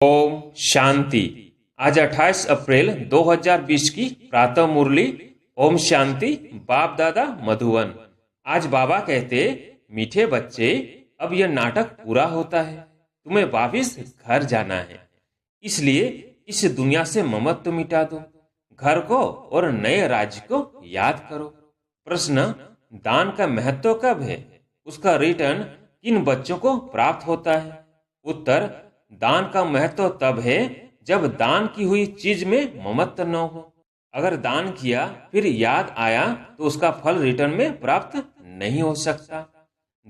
ओम शांति। आज 28 अप्रैल 2020 की प्रातः मुरली। ओम शांति। बाप दादा मधुवन। आज बाबा कहते, मीठे बच्चे, अब यह नाटक पूरा होता है, तुम्हें वापिस घर जाना है। इसलिए इस दुनिया से ममत्व मिटा दो, घर को और नए राज्य को याद करो। प्रश्न, दान का महत्व कब है? उसका रिटर्न किन बच्चों को प्राप्त होता है? उत्तर, दान का महत्व तब है जब दान की हुई चीज में ममत्व न हो। अगर दान किया फिर याद आया तो उसका फल रिटर्न में प्राप्त नहीं हो सकता।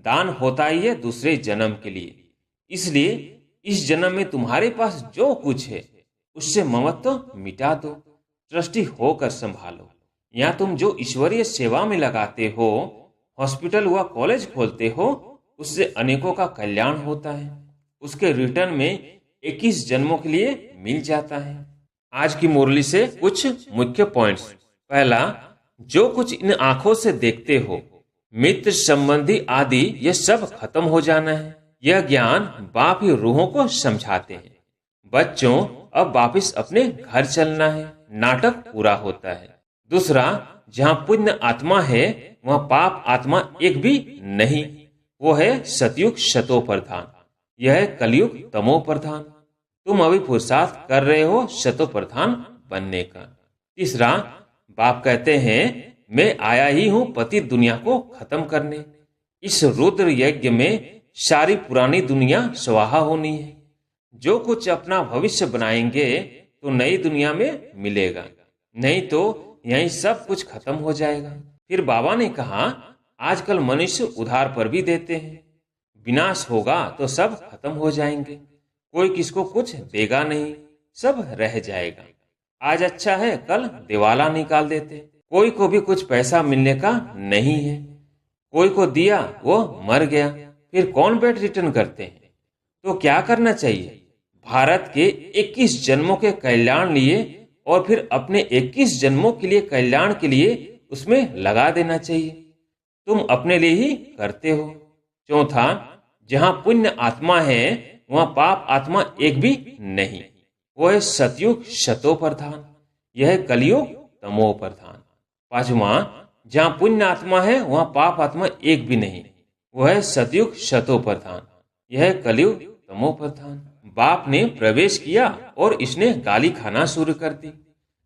दान होता ही है दूसरे जन्म के लिए। इसलिए इस जन्म में तुम्हारे पास जो कुछ है उससे ममत्व मिटा दो, ट्रस्टी होकर संभालो। या तुम जो ईश्वरीय सेवा में लगाते हो, हॉस्पिटल व कॉलेज खोलते हो, उससे अनेकों का कल्याण होता है। उसके रिटर्न में 21 जन्मों के लिए मिल जाता है। आज की मुरली से कुछ मुख्य पॉइंट्स। पहला, जो कुछ इन आंखों से देखते हो, मित्र संबंधी आदि, यह सब खत्म हो जाना है। यह ज्ञान बाप ही रूहों को समझाते हैं। बच्चों, अब वापिस अपने घर चलना है, नाटक पूरा होता है। दूसरा, जहाँ पुण्य आत्मा है वहाँ पाप आत्मा एक भी नहीं। वो है सतयुग शतो प्रधान, यह है कलयुग तमो प्रधान। तुम अभी पुरुषार्थ कर रहे हो शतो प्रधान बनने का। तीसरा, बाप कहते हैं, मैं आया ही हूं पति दुनिया को खत्म करने। इस रुद्र यज्ञ में सारी पुरानी दुनिया स्वाहा होनी है। जो कुछ अपना भविष्य बनाएंगे तो नई दुनिया में मिलेगा, नहीं तो यही सब कुछ खत्म हो जाएगा। फिर बाबा ने कहा, आजकल मनुष्य उधार पर भी देते हैं। विनाश होगा तो सब खत्म हो जाएंगे, कोई किसको कुछ देगा नहीं, सब रह जाएगा। आज अच्छा है, कल दिवाला निकाल देते। कोई को भी कुछ पैसा मिलने का नहीं है। कोई को दिया वो मर गया, फिर कौन बेट रिटर्न करते हैं? तो क्या करना चाहिए? भारत के 21 जन्मों के कल्याण लिए और फिर अपने 21 जन्मों के लिए कल्याण के लिए उसमें लगा देना चाहिए। तुम अपने लिए ही करते हो। चौथा, जहाँ पुण्य आत्मा है वहाँ पाप आत्मा एक भी नहीं। वो है सतयुग शतो प्रधान, यह है कलयुग तमो प्रधान। पांचवा, जहाँ पुण्य आत्मा है वहाँ पाप आत्मा एक भी नहीं। वो है सतयुग शतो प्रधान, यह है कलयुग तमो प्रधान। बाप ने प्रवेश किया और इसने गाली खाना शुरू कर दी।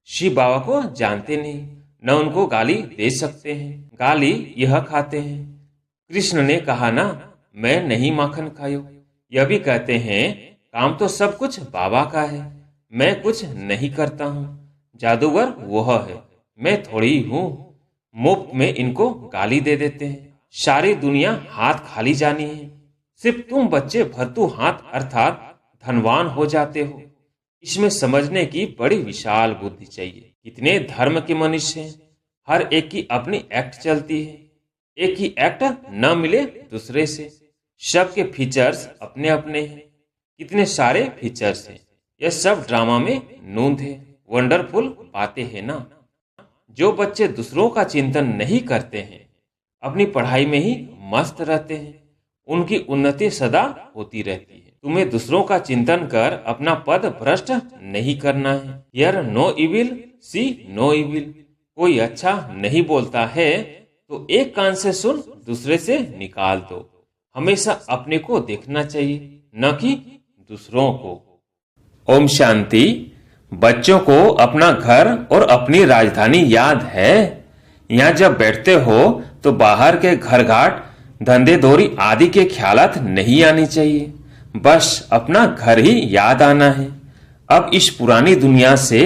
शिव बाबा को जानते नहीं, न उनको गाली दे सकते हैं, गाली यह खाते हैं। कृष्ण ने कहा ना, मैं नहीं माखन खायो। यह भी कहते हैं, काम तो सब कुछ बाबा का है, मैं कुछ नहीं करता हूँ, जादूगर वह है, मैं थोड़ी हूँ। मुफ्त में इनको गाली दे देते हैं। सारी दुनिया हाथ खाली जानी है, सिर्फ तुम बच्चे भरतू हाथ अर्थात धनवान हो जाते हो। इसमें समझने की बड़ी विशाल बुद्धि चाहिए। कितने धर्म के मनुष्य हैं, हर एक की अपनी एक्ट चलती है। एक ही एक्ट न मिले दूसरे से। सबके फीचर्स अपने अपने हैं। कितने सारे फीचर्स हैं, यह सब ड्रामा में नूंद है। वंडरफुल बातें हैं ना। जो बच्चे दूसरों का चिंतन नहीं करते हैं, अपनी पढ़ाई में ही मस्त रहते हैं, उनकी उन्नति सदा होती रहती है। तुम्हें दूसरों का चिंतन कर अपना पद भ्रष्ट नहीं करना है। Hear no evil, see no evil. कोई अच्छा नहीं बोलता है तो एक कान से सुन, दूसरे से निकाल दो। हमेशा अपने को देखना चाहिए, न कि दूसरों को। ओम शांति। बच्चों को अपना घर और अपनी राजधानी याद है। यहाँ जब बैठते हो तो बाहर के घर घाट, धंधे दोरी आदि के ख्यालात नहीं आनी चाहिए। बस अपना घर ही याद आना है। अब इस पुरानी दुनिया से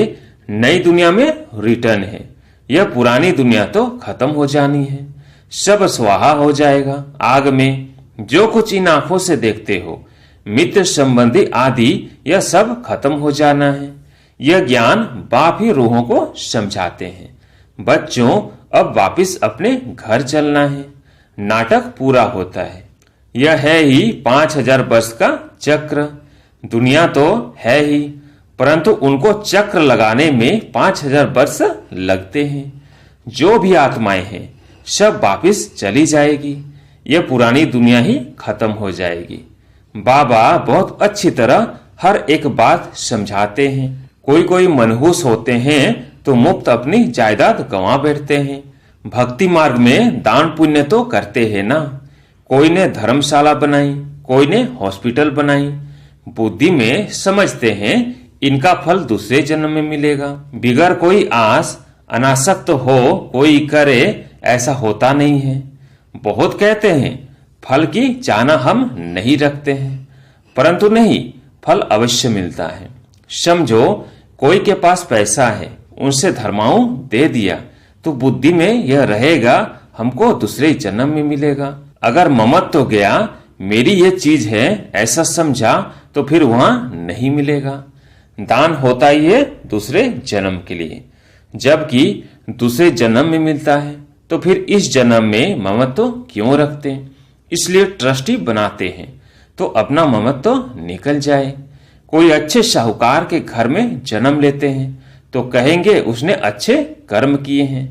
नई दुनिया में रिटर्न है। यह पुरानी दुनिया तो खत्म हो जानी है, सब स्वाहा हो जाएगा आग में। जो कुछ इन आंखों से देखते हो, मित्र संबंधी आदि, यह सब खत्म हो जाना है। यह ज्ञान बाप ही रूहों को समझाते हैं। बच्चों, अब वापिस अपने घर चलना है, नाटक पूरा होता है। यह है ही 5000 वर्ष का चक्र। दुनिया तो है ही, परंतु उनको चक्र लगाने में 5000 वर्ष लगते हैं। जो भी आत्माएं हैं सब वापिस चली जाएगी। यह पुरानी दुनिया ही खत्म हो जाएगी। बाबा बहुत अच्छी तरह हर एक बात समझाते हैं। कोई कोई मनहूस होते हैं तो मुफ्त अपनी जायदाद गंवा बैठते हैं। भक्ति मार्ग में दान पुण्य तो करते हैं ना। कोई ने धर्मशाला बनाई, कोई ने हॉस्पिटल बनाई। बुद्धि में समझते हैं इनका फल दूसरे जन्म में मिलेगा। बिगर कोई आस अनासक्त हो कोई करे, ऐसा होता नहीं है। बहुत कहते हैं फल की चाहना हम नहीं रखते हैं, परंतु नहीं, फल अवश्य मिलता है। समझो कोई के पास पैसा है, उनसे धर्माऊ दे दिया तो बुद्धि में यह रहेगा हमको दूसरे जन्म में मिलेगा। अगर ममत्व तो गया, मेरी ये चीज है ऐसा समझा, तो फिर वहां नहीं मिलेगा। दान होता ही है दूसरे जन्म के लिए, जबकि दूसरे जन्म में मिलता है। तो फिर इस जन्म में ममत्व क्यों रखते हैं? इसलिए ट्रस्टी बनाते हैं तो अपना ममत्व निकल जाए। कोई अच्छे साहूकार के घर में जन्म लेते हैं तो कहेंगे उसने अच्छे कर्म किए हैं।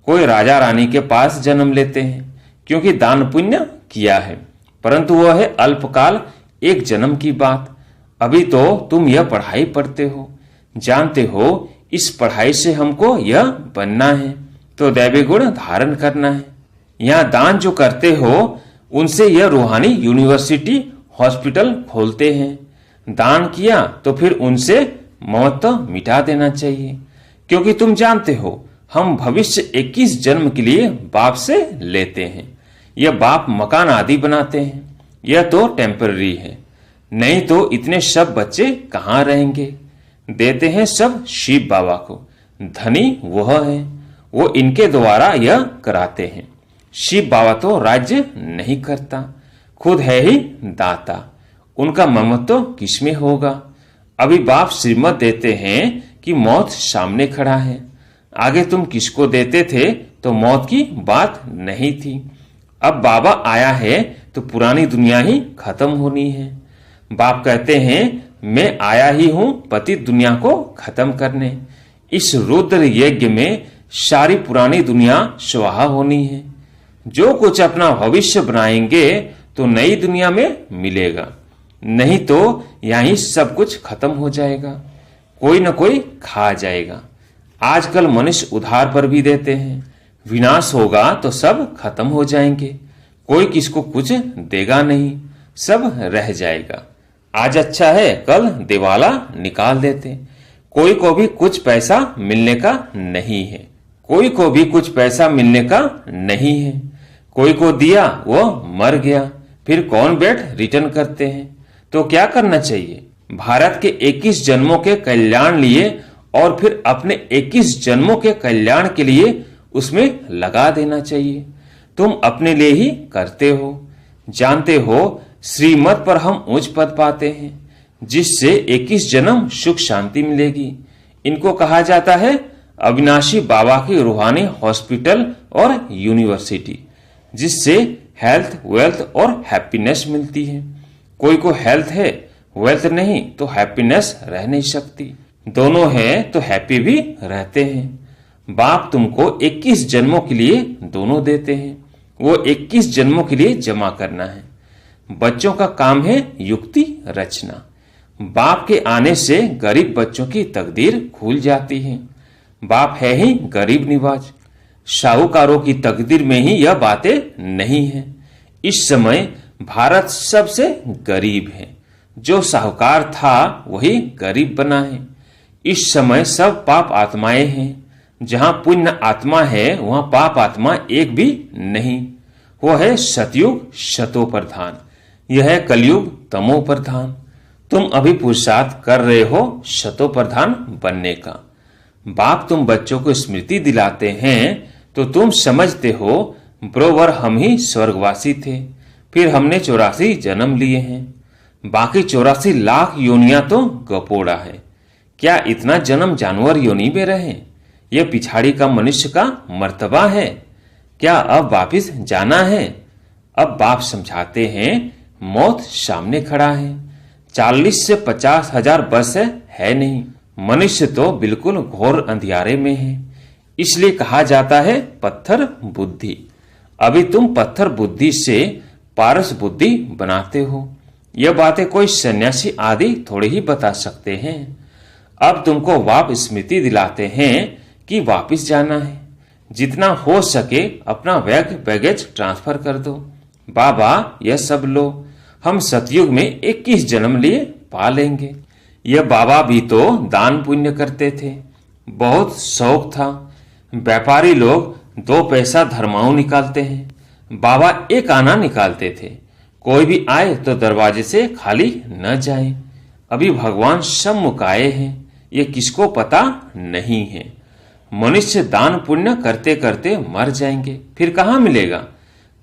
कोई राजा रानी के पास जन्म लेते हैं क्योंकि दान पुण्य किया है, परंतु वह है अल्पकाल, एक जन्म की बात। अभी तो तुम यह पढ़ाई पढ़ते हो, जानते हो इस पढ़ाई से हमको यह बनना है, तो दैवी गुण धारण करना है। यहाँ दान जो करते हो उनसे यह रूहानी यूनिवर्सिटी हॉस्पिटल खोलते हैं। दान किया तो फिर उनसे ममत्व मिटा देना चाहिए, क्योंकि तुम जानते हो हम भविष्य 21 जन्म के लिए बाप से लेते हैं। यह बाप मकान आदि बनाते हैं, यह तो टेम्पररी है, नहीं तो इतने सब बच्चे कहाँ रहेंगे। देते हैं सब शिव बाबा को, धनी वह है, वो इनके द्वारा यह कराते हैं। शिव बाबा तो राज्य नहीं करता, खुद है ही दाता, उनका ममत्व किसमें होगा। अभी बाप श्रीमत देते हैं कि मौत सामने खड़ा है। आगे तुम किसको देते थे तो मौत की बात नहीं थी। अब बाबा आया है तो पुरानी दुनिया ही खत्म होनी है। बाप कहते हैं मैं आया ही हूं पतित दुनिया को खत्म करने। इस रुद्र यज्ञ में सारी पुरानी दुनिया स्वाहा होनी है। जो कुछ अपना भविष्य बनाएंगे तो नई दुनिया में मिलेगा, नहीं तो यहीं सब कुछ खत्म हो जाएगा, कोई न कोई खा जाएगा। आजकल मनुष्य उधार पर भी देते हैं, विनाश होगा तो सब खत्म हो जाएंगे, कोई किसको कुछ देगा नहीं, सब रह जाएगा। आज अच्छा है कल दिवाला निकाल देते। कोई को भी कुछ पैसा मिलने का नहीं है, कोई को भी कुछ पैसा मिलने का नहीं है। कोई को दिया वो मर गया, फिर कौन बैठ रिटर्न करते हैं। तो क्या करना चाहिए? भारत के 21 जन्मों के कल्याण लिए और फिर अपने 21 जन्मों के कल्याण के लिए उसमें लगा देना चाहिए। तुम अपने लिए ही करते हो, जानते हो श्रीमत पर हम उच्च पद पाते हैं, जिससे 21 जन्म सुख शांति मिलेगी। इनको कहा जाता है अविनाशी बाबा की रूहानी हॉस्पिटल और यूनिवर्सिटी, जिससे हेल्थ, वेल्थ और हैप्पीनेस मिलती है। कोई को हेल्थ है, वेल्थ नहीं तो हैप्पीनेस रह नहीं सकती। दोनों है तो हैप्पी भी रहते हैं। बाप तुमको 21 जन्मों के लिए दोनों देते हैं, वो 21 जन्मों के लिए जमा करना है। बच्चों का काम है युक्ति रचना। बाप के आने से गरीब बच्चों की तकदीर खुल जाती है। बाप है ही गरीब निवाज, साहूकारों की तकदीर में ही यह बातें नहीं है। इस समय भारत सबसे गरीब है, जो साहूकार था वही गरीब बना है। इस समय सब पाप आत्माएं हैं, जहां पुण्य आत्मा है वहां पाप आत्मा एक भी नहीं। वो है सतयुग शतो प्रधान, यह है कलयुग तमो प्रधान। तुम अभी पुरुषार्थ कर रहे हो शतो प्रधान बनने का। बाप तुम बच्चों को स्मृति दिलाते हैं तो तुम समझते हो बरोबर हम ही स्वर्गवासी थे, फिर हमने 84 जन्म लिए हैं, बाकी 84 लाख योनियां तो गपोड़ा है। क्या इतना जन्म जानवर योनि में रहे? यह पिछाड़ी का मनुष्य का मर्तबा है। क्या अब वापिस जाना है? अब बाप समझाते हैं मौत सामने खड़ा है, 40 से 50 हजार वर्ष है नहीं। मनुष्य तो बिल्कुल घोर अंधियारे में है, इसलिए कहा जाता है पत्थर बुद्धि। अभी तुम पत्थर बुद्धि से पारस बुद्धि बनाते हो। यह बातें कोई सन्यासी आदि थोड़े ही बता सकते हैं। अब तुमको स्मृति दिलाते हैं कि वापिस जाना है। जितना हो सके अपना बैगेज ट्रांसफर कर दो। बाबा, यह सब लो, हम सतयुग में 21 जन्म लिए पा लेंगे। यह बाबा भी तो दान पुण्य करते थे, बहुत शौक था। व्यापारी लोग 2 पैसा धर्माऊ निकालते हैं, बाबा 1 आना निकालते थे। कोई भी आए तो दरवाजे से खाली न जाए। अभी भगवान सम्मुख आए हैं, ये किसको पता नहीं है। मनुष्य दान पुण्य करते करते मर जाएंगे, फिर कहाँ मिलेगा।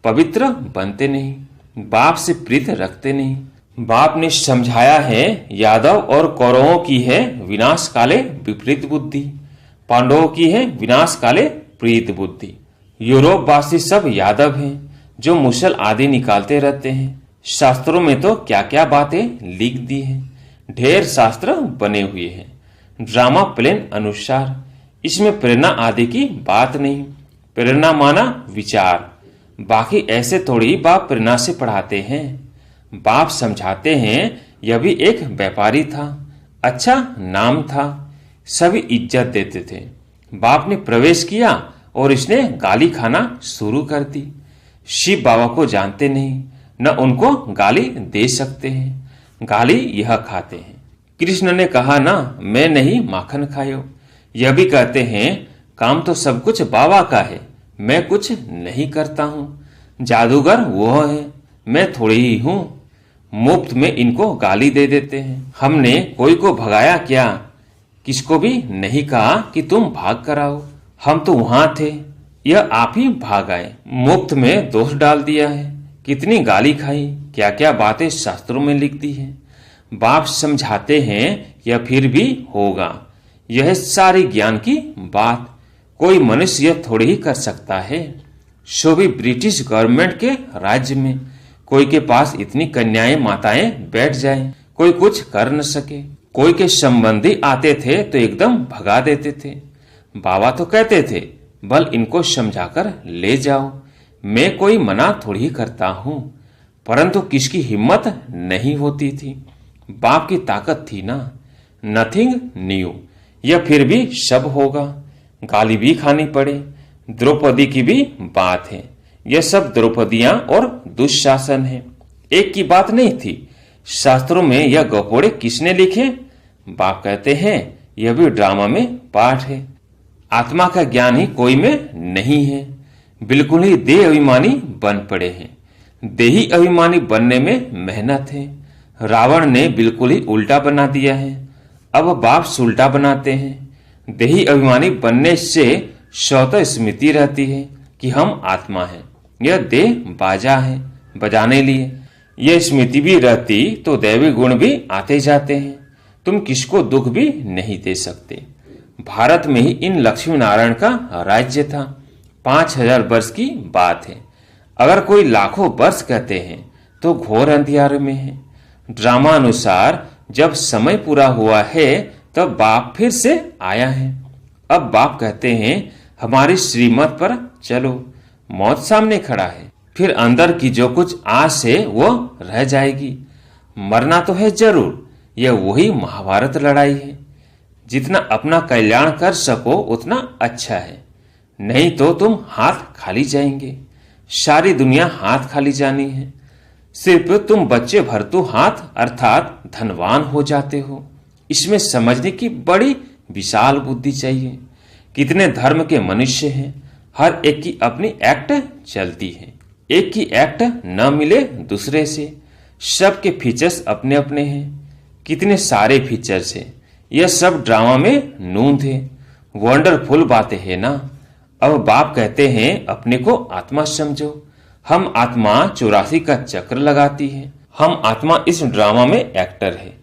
पवित्र बनते नहीं, बाप से प्रीत रखते नहीं। बाप ने समझाया है, यादव और कौरवों की है विनाश काले विपरीत बुद्धि, पांडवों की है विनाश काले प्रीत बुद्धि। यूरोप वासी सब यादव हैं जो मुसल आदि निकालते रहते हैं। शास्त्रों में तो क्या क्या बातें लिख दी हैं, ढेर शास्त्र बने हुए हैं ड्रामा प्लेन अनुसार। इसमें प्रेरणा आदि की बात नहीं, प्रेरणा माना विचार। बाकी ऐसे थोड़ी बाप प्रेरणा से पढ़ाते हैं। बाप समझाते हैं, यह भी एक व्यापारी था, अच्छा नाम था, सभी इज्जत देते थे। बाप ने प्रवेश किया और इसने गाली खाना शुरू कर दी। शिव बाबा को जानते नहीं, न उनको गाली दे सकते हैं, गाली यह खाते हैं। कृष्ण ने कहा ना, मैं नहीं माखन खायो। यह भी कहते हैं, काम तो सब कुछ बाबा का है, मैं कुछ नहीं करता हूं। जादूगर वो है, मैं थोड़ी ही हूं। मुफ्त में इनको गाली दे देते हैं। हमने कोई को भगाया क्या? किसको भी नहीं कहा कि तुम भाग कर आओ, हम तो वहां थे, यह आप ही भाग आए। मुफ्त में दोष डाल दिया है, कितनी गाली खाई, क्या क्या बातें शास्त्रों में लिख दी है। बाप समझाते हैं, यह फिर भी होगा। यह सारी ज्ञान की बात कोई मनुष्य थोड़ी ही कर सकता है। सो भी ब्रिटिश गवर्नमेंट के राज्य में कोई के पास इतनी कन्याएं माताएं बैठ जाएं, कोई कुछ कर न सके। कोई के संबंधी आते थे तो एकदम भगा देते थे। बाबा तो कहते थे, बल इनको समझाकर ले जाओ। मैं कोई मना थोड़ी ही करता हूं, परंतु किसकी हिम्मत नहीं होती थी। बाप की ताकत थी ना। नथिंग न्यू, यह फिर भी सब होगा। गाली भी खानी पड़े। द्रौपदी की भी बात है, यह सब द्रौपदियां और दुशासन है, एक की बात नहीं थी। शास्त्रों में यह गपोड़े किसने लिखे? बाप कहते हैं, यह भी ड्रामा में पाठ है। आत्मा का ज्ञान ही कोई में नहीं है। बिल्कुल ही देह अभिमानी बन पड़े हैं। देही अभिमानी बनने में मेहनत है। रावण ने बिल्कुल ही उल्टा बना दिया है। अब बाप सुलटा बनाते हैं। देही अभिमानी बनने से स्वतः स्मृति रहती है कि हम आत्मा हैं, यह देह बाजा है बजाने लिए। यह स्मृति भी रहती तो दैवी गुण भी आते जाते हैं। तुम किसको दुख भी नहीं दे सकते। भारत में ही इन लक्ष्मी नारायण का राज्य था। 5000 वर्ष की बात है। अगर कोई लाखों वर्ष कहते हैं तो घोर अंधियारे में है। ड्रामा अनुसार जब समय पूरा हुआ है तब बाप फिर से आया है। अब बाप कहते हैं, हमारी श्रीमत पर चलो। मौत सामने खड़ा है, फिर अंदर की जो कुछ आस है वो रह जाएगी। मरना तो है जरूर, यह वही महाभारत लड़ाई है। जितना अपना कल्याण कर सको उतना अच्छा है, नहीं तो तुम हाथ खाली जाएंगे। सारी दुनिया हाथ खाली जानी है। सिर्फ तुम बच्चे भरतू हाथ अर्थात धनवान हो जाते हो। इसमें समझने की बड़ी विशाल बुद्धि चाहिए। कितने धर्म के मनुष्य हैं, हर एक की अपनी एक्ट चलती है। एक की एक्ट न मिले दूसरे से। सबके फीचर्स अपने अपने हैं। कितने सारे फीचर्स हैं। यह सब ड्रामा में नूंद है। वंडरफुल बातें है ना। अब बाप कहते हैं, अपने को आत्मा समझो। हम आत्मा 84 का चक्र लगाती है। हम आत्मा इस ड्रामा में एक्टर है।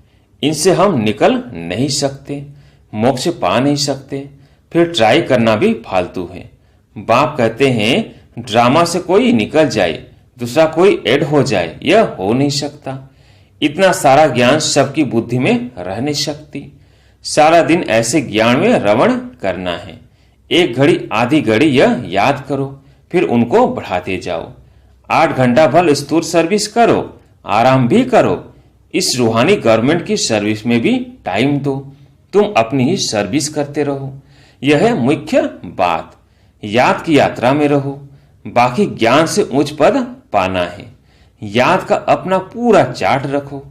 इनसे हम निकल नहीं सकते, मोक्ष पा नहीं सकते, फिर ट्राई करना भी फालतू है। बाप कहते हैं, ड्रामा से कोई निकल जाए, दूसरा कोई ऐड हो जाए, यह हो नहीं सकता। इतना सारा ज्ञान सबकी बुद्धि में रह नहीं सकती। सारा दिन ऐसे ज्ञान में रवण करना है। एक घड़ी आधी घड़ी यह याद करो, फिर उनको बढ़ाते जाओ। 8 घंटा भर स्थूल सर्विस करो, आराम भी करो। इस रूहानी गवर्नमेंट की सर्विस में भी टाइम दो। तुम अपनी ही सर्विस करते रहो, यह है मुख्य बात। याद की यात्रा में रहो, बाकी ज्ञान से उच्च पद पाना है। याद का अपना पूरा चार्ट रखो।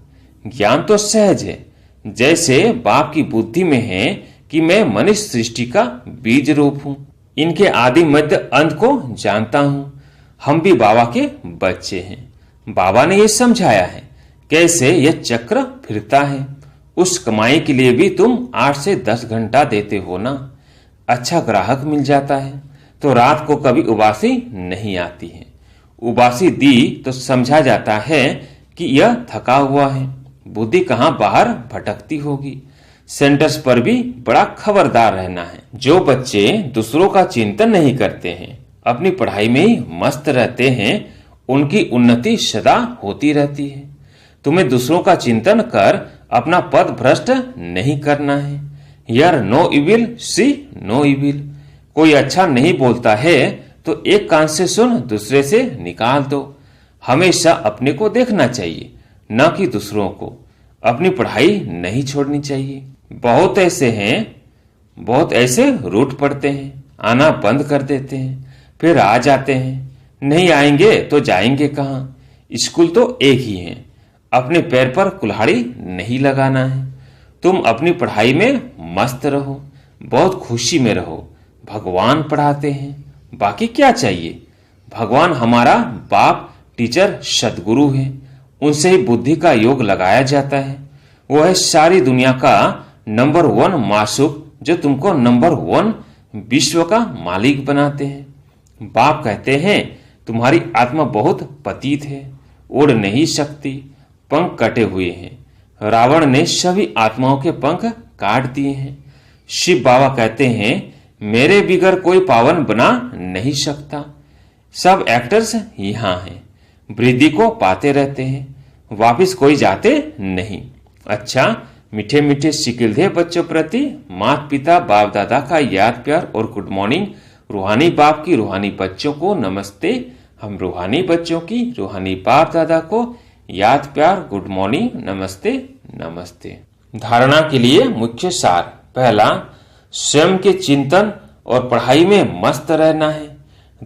ज्ञान तो सहज है, जैसे बाप की बुद्धि में है कि मैं मनुष्य सृष्टि का बीज रूप हूं, इनके आदि मध्य अंत को जानता हूं। हम भी बाबा के बच्चे हैं। बाबा ने यह समझाया है कैसे यह चक्र फिरता है। उस कमाई के लिए भी तुम 8 से 10 घंटा देते हो ना। अच्छा ग्राहक मिल जाता है तो रात को कभी उबासी नहीं आती है। उबासी दी तो समझा जाता है कि यह थका हुआ है। बुद्धि कहां बाहर भटकती होगी। सेंटर्स पर भी बड़ा खबरदार रहना है। जो बच्चे दूसरों का चिंतन नहीं करते हैं, अपनी पढ़ाई में ही मस्त रहते हैं, उनकी उन्नति सदा होती रहती है। तुम्हें दूसरों का चिंतन कर अपना पद भ्रष्ट नहीं करना है। यार no evil see no evil. कोई अच्छा नहीं बोलता है तो एक कान से सुन, दूसरे से निकाल दो। हमेशा अपने को देखना चाहिए, न कि दूसरों को। अपनी पढ़ाई नहीं छोड़नी चाहिए। बहुत ऐसे रूठ पड़ते हैं, आना बंद कर देते हैं, फिर आ जाते हैं। नहीं आएंगे तो जाएंगे कहां? स्कूल तो एक ही है। अपने पैर पर कुल्हाड़ी नहीं लगाना है। तुम अपनी पढ़ाई में मस्त रहो, बहुत खुशी में रहो। भगवान पढ़ाते हैं, बाकी क्या चाहिए? भगवान हमारा बाप, टीचर, सदगुरु है। उनसे ही बुद्धि का योग लगाया जाता है। वो है सारी दुनिया का नंबर 1 मासूक, जो तुमको नंबर 1 विश्व का मालिक बनाते हैं। बाप कहते हैं तुम्हारी आत्मा बहुत पतित है, उड़ नहीं सकती, पंख कटे हुए हैं। रावण ने सभी आत्माओं के पंख काट दिए हैं। शिव बाबा कहते हैं मेरे बिगर कोई पावन बना नहीं सकता। सब एक्टर्स यहाँ हैं, वृद्धि को पाते रहते हैं, वापिस कोई जाते नहीं। अच्छा, मीठे मीठे सिकिलधे बच्चों प्रति माता पिता बाप दादा का याद प्यार और गुड मॉर्निंग। रूहानी बाप की रूहानी बच्चों को नमस्ते। हम रूहानी बच्चों की रूहानी बाप दादा को याद प्यार, गुड मॉर्निंग, नमस्ते नमस्ते। धारणा के लिए मुख्य सार। पहला, स्वयं के चिंतन और पढ़ाई में मस्त रहना है,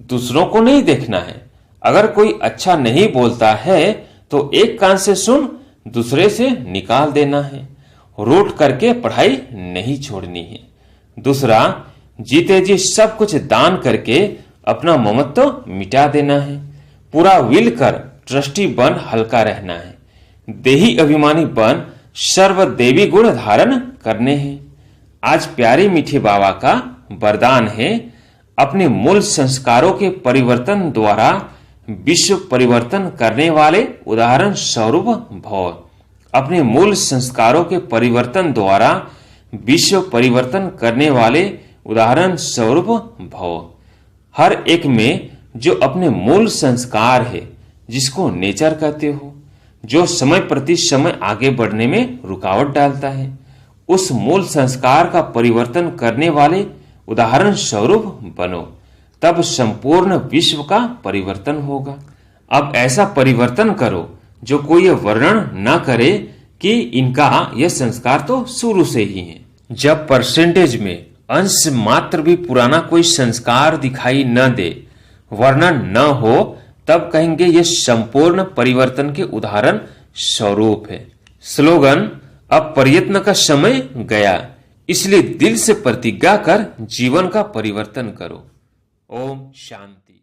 दूसरों को नहीं देखना है। अगर कोई अच्छा नहीं बोलता है तो एक कान से सुन, दूसरे से निकाल देना है। रूठ करके पढ़ाई नहीं छोड़नी है। दूसरा, जीते जी सब कुछ दान करके अपना ममत्व मिटा देना है। पूरा विल कर ट्रस्टी बन हल्का रहना है। देही अभिमानी बन सर्व देवी गुण धारण करने हैं। आज प्यारे मीठे बाबा का वरदान है, अपने मूल संस्कारों के परिवर्तन द्वारा विश्व परिवर्तन करने वाले उदाहरण स्वरूप भव। अपने मूल संस्कारों के परिवर्तन द्वारा विश्व परिवर्तन करने वाले उदाहरण स्वरूप भव। हर एक में जो अपने मूल संस्कार है, जिसको नेचर कहते हो, जो समय प्रति समय आगे बढ़ने में रुकावट डालता है, उस मूल संस्कार का परिवर्तन करने वाले उदाहरण स्वरूप बनो। तब संपूर्ण विश्व का परिवर्तन होगा। अब ऐसा परिवर्तन करो जो कोई वर्णन न करे कि इनका यह संस्कार तो शुरू से ही है। जब परसेंटेज में अंश मात्र भी पुराना कोई संस्कार दिखाई न दे, वर्णन न हो, तब कहेंगे यह संपूर्ण परिवर्तन के उदाहरण स्वरूप है। स्लोगन, अब प्रयत्न का समय गया, इसलिए दिल से प्रतिज्ञा कर जीवन का परिवर्तन करो। ओम शांति।